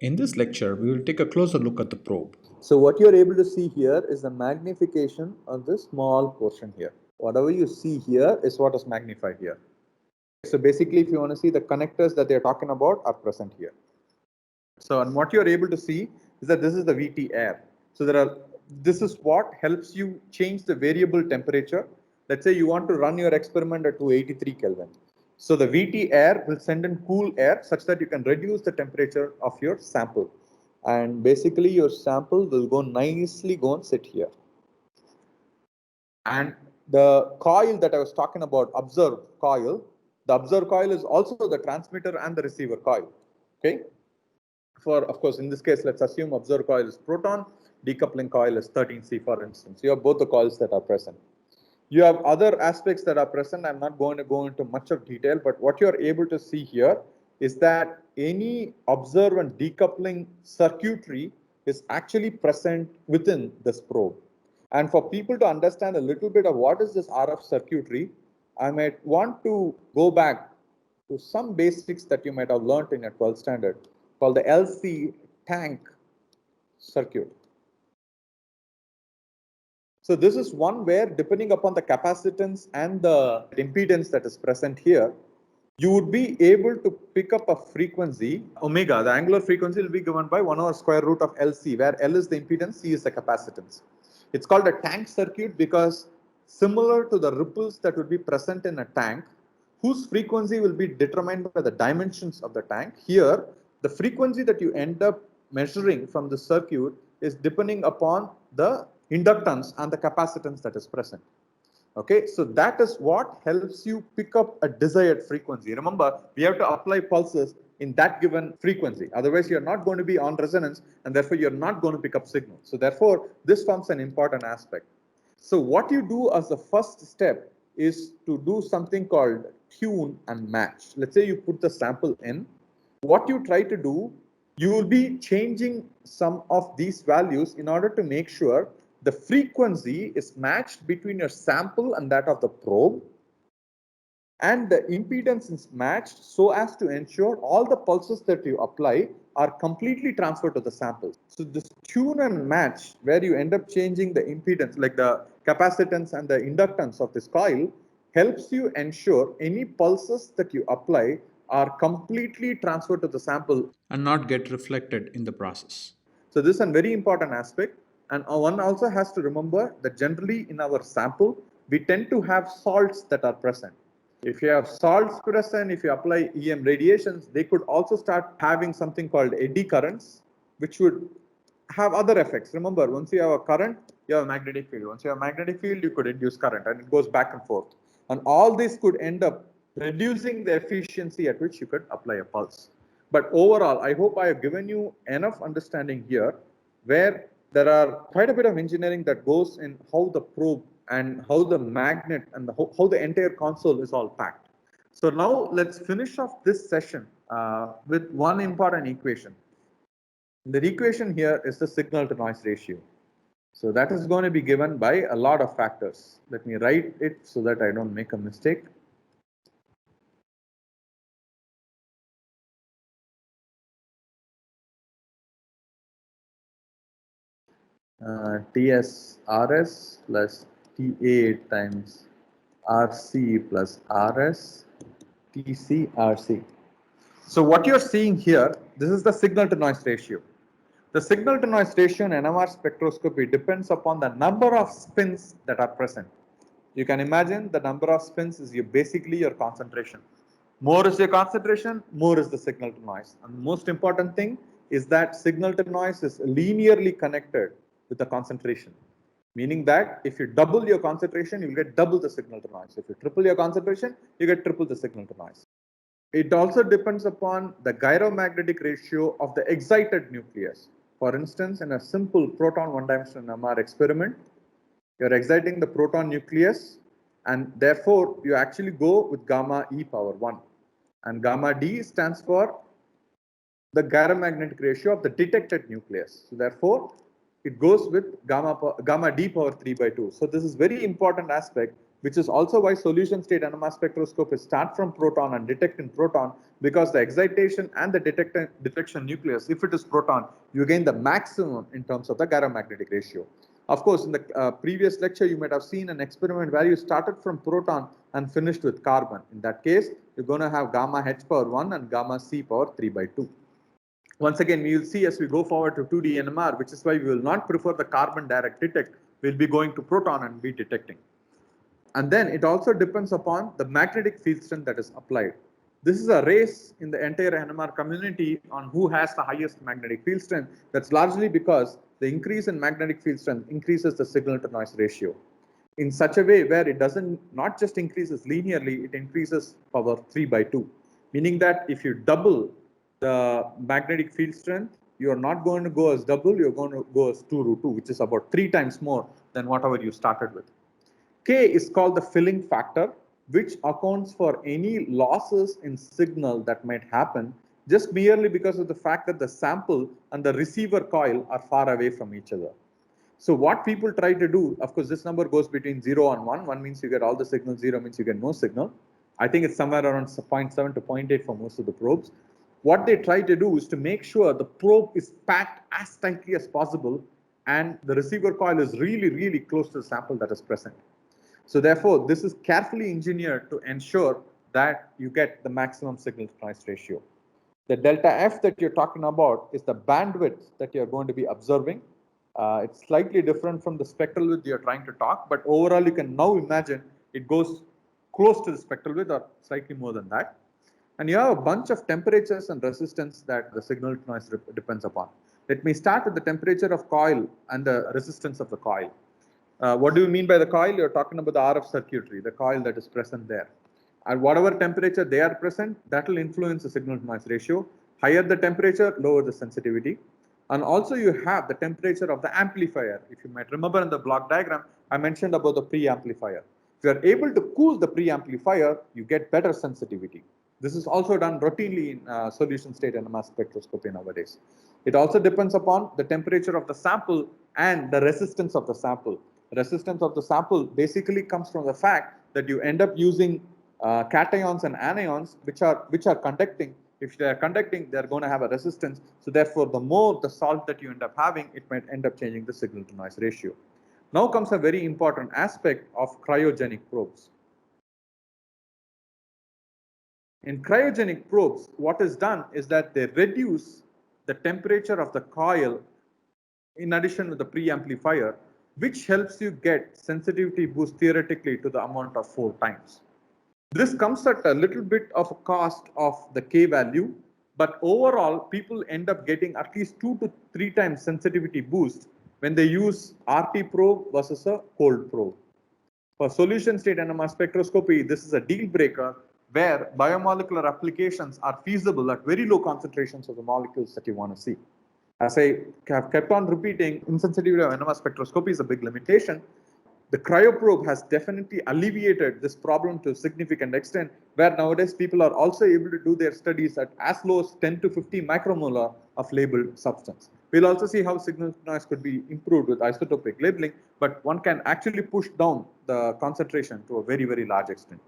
In this lecture, we will take a closer look at the probe. So what you're able to see here is the magnification of this small portion here. Whatever you see here is what is magnified here. So basically, if you want to see the connectors that they're talking about are present here. So and what you're able to see is that this is the VT air. So this is what helps you change the variable temperature. Let's say you want to run your experiment at 283 Kelvin. So the VT air will send in cool air such that you can reduce the temperature of your sample. And basically your sample will go nicely go and sit here. And the coil that I was talking about, observe coil, the observe coil is also the transmitter and the receiver coil. Okay. Of course, in this case, let's assume observer coil is proton, decoupling coil is 13C, for instance. You have both the coils that are present. You have other aspects that are present. I'm not going to go into much of detail, but what you're able to see here is that any observer and decoupling circuitry is actually present within this probe. And for people to understand a little bit of what is this RF circuitry, I might want to go back to some basics that you might have learned in a 12th standard called the LC tank circuit. So this is one where, depending upon the capacitance and the impedance that is present here, you would be able to pick up a frequency, omega. The angular frequency will be given by 1 over square root of LC, where L is the impedance, C is the capacitance. It's called a tank circuit because similar to the ripples that would be present in a tank, whose frequency will be determined by the dimensions of the tank. Here, the frequency that you end up measuring from the circuit is depending upon the inductance and the capacitance that is present. Okay, so that is what helps you pick up a desired frequency. Remember, we have to apply pulses in that given frequency. Otherwise, you're not going to be on resonance and therefore you're not going to pick up signal. So therefore, this forms an important aspect. So what you do as the first step is to do something called tune and match. Let's say you put the sample in. What you try to do, you will be changing some of these values in order to make sure the frequency is matched between your sample and that of the probe, and the impedance is matched so as to ensure all the pulses that you apply are completely transferred to the sample. So this tune and match, where you end up changing the impedance, like the capacitance and the inductance of this coil, helps you ensure any pulses that you apply are completely transferred to the sample And not get reflected in the process. so this is a very important aspect, and one also has to remember that generally in our sample, we tend to have salts that are present. If you have salts present, if you apply EM radiations, they could also start having something called eddy currents, which would have other effects. Remember, once you have a current, you have a magnetic field. Once you have a magnetic field, you could induce current, and it goes back and forth. And all this could end up reducing the efficiency at which you could apply a pulse. But overall, I hope I have given you enough understanding here where there are quite a bit of engineering that goes in how the probe and how the magnet and how the entire console is all packed. So now let's finish off this session with one important equation. The equation here is the signal to noise ratio. So that is going to be given by a lot of factors. Let me write it so that I don't make a mistake. TSRS plus TA times RC plus RS TCRC. So what you're seeing here, this is the signal to noise ratio. The signal to noise ratio in NMR spectroscopy depends upon the number of spins that are present. You can imagine the number of spins is basically your concentration. More is your concentration, more is the signal to noise. And the most important thing is that signal to noise is linearly connected with the concentration. Meaning that if you double your concentration, you'll get double the signal to noise. If you triple your concentration, you get triple the signal to noise. It also depends upon the gyromagnetic ratio of the excited nucleus. For instance, in a simple proton one-dimensional NMR experiment, you're exciting the proton nucleus, and therefore you actually go with gamma e power 1. And gamma d stands for the gyromagnetic ratio of the detected nucleus. So therefore, it goes with gamma d power 3 by 2. So this is very important aspect which is also why solution state NMR spectroscopy start from proton and detect in proton, because the excitation and the detection nucleus, if it is proton, you gain the maximum in terms of the gyromagnetic ratio. Of course, in the previous lecture, you might have seen an experiment where you started from proton and finished with carbon. In that case, you're going to have gamma h power 1 and gamma c power 3 by 2. Once again, we will see as we go forward to 2D NMR, which is why we will not prefer the carbon direct detect. We'll be going to proton and be detecting. And then it also depends upon the magnetic field strength that is applied. This is a race in the entire NMR community on who has the highest magnetic field strength. That's largely because the increase in magnetic field strength increases the signal to noise ratio in such a way where it doesn't not just increases linearly, it increases power 3 by 2, meaning that if you double the magnetic field strength, you are not going to go as double, you're going to go as 2 root 2, which is about 3 times more than whatever you started with. K is called the filling factor, which accounts for any losses in signal that might happen just merely because of the fact that the sample and the receiver coil are far away from each other. So what people try to do, of course, this number goes between 0 and 1. 1 means you get all the signal, 0 means you get no signal. I think it's somewhere around 0.7 to 0.8 for most of the probes. What they try to do is to make sure the probe is packed as tightly as possible and the receiver coil is really, really close to the sample that is present. So therefore, this is carefully engineered to ensure that you get the maximum signal to noise ratio. The delta F that you're talking about is the bandwidth that you're going to be observing. It's slightly different from the spectral width you're trying to talk, but overall you can now imagine it goes close to the spectral width or slightly more than that. And you have a bunch of temperatures and resistance that the signal to noise depends upon. Let me start with the temperature of coil and the resistance of the coil. What do you mean by the coil? You're talking about the RF circuitry, the coil that is present there. At whatever temperature they are present, that will influence the signal to noise ratio. Higher the temperature, lower the sensitivity. And also you have the temperature of the amplifier. If you might remember in the block diagram, I mentioned about the preamplifier. If you are able to cool the preamplifier, you get better sensitivity. This is also done routinely in solution state NMR spectroscopy nowadays. It also depends upon the temperature of the sample and the resistance of the sample. Resistance of the sample basically comes from the fact that you end up using cations and anions which are conducting. If they are conducting, they are going to have a resistance. So therefore, the more the salt that you end up having, it might end up changing the signal to noise ratio. Now comes a very important aspect of cryogenic probes. In cryogenic probes, what is done is that they reduce the temperature of the coil in addition with the preamplifier, which helps you get sensitivity boost theoretically to the amount of 4 times. This comes at a little bit of a cost of the K value, but overall people end up getting at least 2 to 3 times sensitivity boost when they use RT probe versus a cold probe. For solution state NMR spectroscopy, this is a deal breaker where biomolecular applications are feasible at very low concentrations of the molecules that you want to see. As I have kept on repeating, insensitivity of NMR spectroscopy is a big limitation. The cryoprobe has definitely alleviated this problem to a significant extent, where nowadays people are also able to do their studies at as low as 10 to 50 micromolar of labeled substance. We'll also see how signal to noise could be improved with isotopic labeling, but one can actually push down the concentration to a very, very large extent.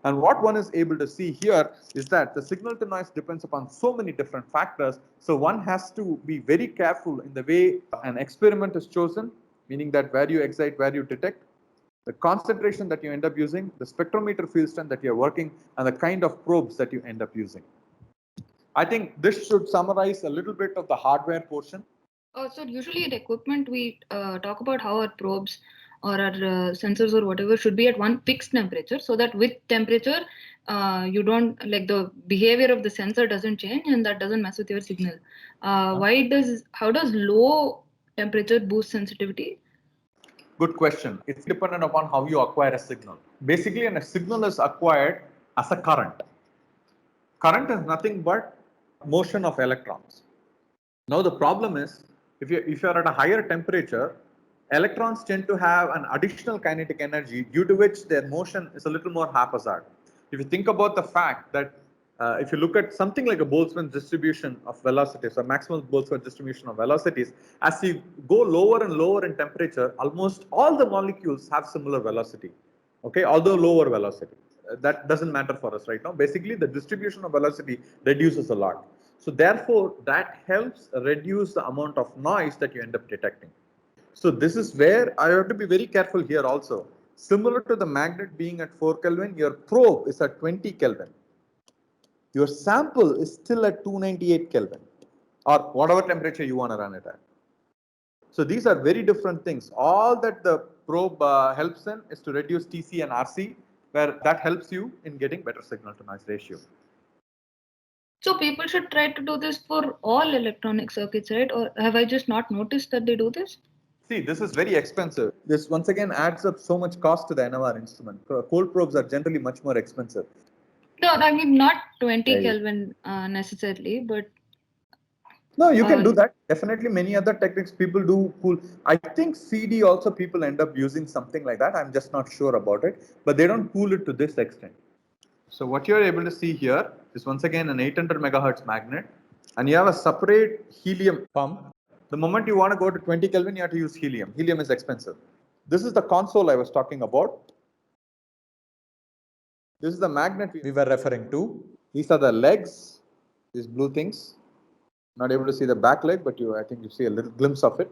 And what one is able to see here is that the signal to noise depends upon so many different factors. So one has to be very careful in the way an experiment is chosen, meaning that where you excite, where you detect, the concentration that you end up using, the spectrometer field strength that you're working, and the kind of probes that you end up using. I think this should summarize a little bit of the hardware portion. So usually the equipment we talk about how our probes or our sensors or whatever should be at one fixed temperature, so that with temperature you don't like the behavior of the sensor doesn't change and that doesn't mess with your signal. How does low temperature boost sensitivity? Good question. It's dependent upon how you acquire a signal. Basically, a signal is acquired as a current. Current is nothing but motion of electrons. Now the problem is, if you're at a higher temperature, electrons tend to have an additional kinetic energy due to which their motion is a little more haphazard. If you think about the fact that if you look at something like a Boltzmann distribution of velocities or maximal Boltzmann distribution of velocities, as you go lower and lower in temperature, almost all the molecules have similar velocity. okay, although lower velocity. That doesn't matter for us right now. Basically, the distribution of velocity reduces a lot. So therefore, that helps reduce the amount of noise that you end up detecting. So this is where I have to be very careful here also. Similar to the magnet being at 4 Kelvin, your probe is at 20 Kelvin. Your sample is still at 298 Kelvin or whatever temperature you want to run it at. So these are very different things. All that the probe helps in is to reduce TC and RC, where that helps you in getting better signal to noise ratio. So people should try to do this for all electronic circuits, right? Or have I just not noticed that they do this? See, this is very expensive. This once again adds up so much cost to the NMR instrument. Cold probes are generally much more expensive. No, I mean not 20 Right. Kelvin necessarily, but No, you can do uh, that. Definitely, many other techniques people do cool. I think CD also people end up using something like that. I'm just not sure about it, but they don't cool it to this extent. So what you're able to see here is once again an 800 megahertz magnet, and you have a separate helium pump. The moment you want to go to 20 Kelvin, you have to use helium. Helium is expensive. This is the console I was talking about. This is the magnet we were referring to. These are the legs, these blue things. Not able to see the back leg, but I think you see a little glimpse of it.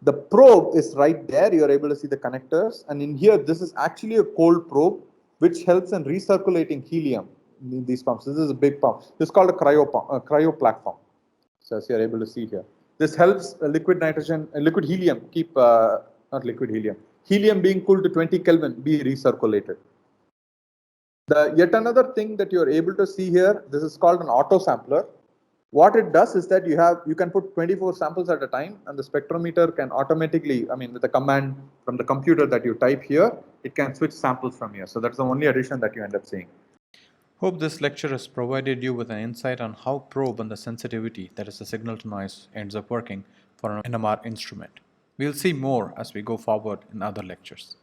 The probe is right there. You are able to see the connectors. And in here, this is actually a cold probe, which helps in recirculating helium in these pumps. This is a big pump. This is called a cryo platform. So as you are able to see here, this helps liquid nitrogen, liquid helium keep, not liquid helium, helium being cooled to 20 Kelvin be recirculated. The yet another thing that you are able to see here, this is called an auto sampler. What it does is that you can put 24 samples at a time, and the spectrometer can automatically, I mean, with a command from the computer that you type here, it can switch samples from here. So that's the only addition that you end up seeing. Hope this lecture has provided you with an insight on how probe and the sensitivity, that is the signal to noise, ends up working for an NMR instrument. We'll see more as we go forward in other lectures.